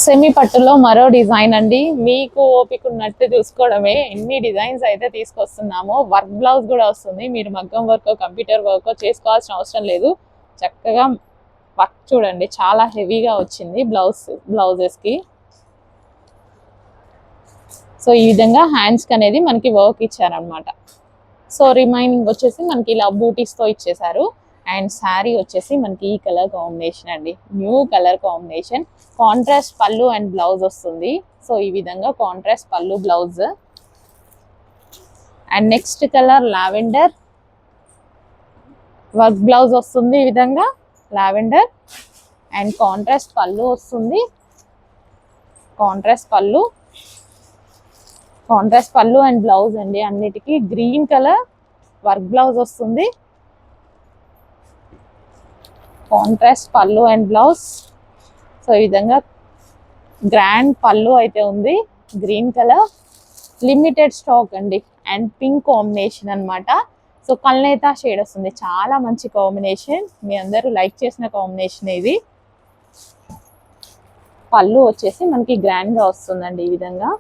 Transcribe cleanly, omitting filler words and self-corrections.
Semi పట్టులో మరో design అండి. మీకు ఓపిక ఉన్నట్టు చూసుకోవడమే. ఎన్ని డిజైన్స్ అయితే తీసుకొస్తున్నామో. వర్క్ బ్లౌజ్ కూడా వస్తుంది. మీరు మగ్గం వర్క్ కంప్యూటర్ వర్క్ చేసుకోవాల్సిన అవసరం లేదు. చక్కగా వర్క్ చూడండి, చాలా హెవీగా వచ్చింది బ్లౌజెస్ కి. సో ఈ విధంగా హ్యాండ్స్ కి అనేది మనకి వర్క్ ఇచ్చారనమాట. సో రిమైనింగ్ వచ్చేసి మనకి ఇలా బూటీస్ తో ఇచ్చేసారు. అండ్ శారీ వచ్చేసి మనకి ఈ కలర్ కాంబినేషన్ అండి, న్యూ కలర్ కాంబినేషన్. కాంట్రాస్ట్ పళ్ళు అండ్ బ్లౌజ్ వస్తుంది. సో ఈ విధంగా కాంట్రాస్ట్ పళ్ళు blouse. And next colour lavender, work blouse వస్తుంది ఈ విధంగా లావెండర్. అండ్ కాంట్రాస్ట్ పళ్ళు వస్తుంది, కాంట్రాస్ట్ పళ్ళు అండ్ బ్లౌజ్ అండి. అన్నిటికీ గ్రీన్ కలర్ వర్క్ బ్లౌజ్ వస్తుంది, కాంట్రాస్ట్ పళ్ళు అండ్ బ్లౌజ్. సో ఈ విధంగా గ్రాండ్ పళ్ళు అయితే ఉంది, గ్రీన్ కలర్. లిమిటెడ్ స్టాక్ అండి. అండ్ పింక్ కాంబినేషన్ అనమాట. సో కల్నేత షేడ్ వస్తుంది, చాలా మంచి కాంబినేషన్. మీ అందరూ లైక్ చేసిన కాంబినేషన్ ఇది. పళ్ళు వచ్చేసి మనకి గ్రాండ్ గా వస్తుందండి ఈ విధంగా.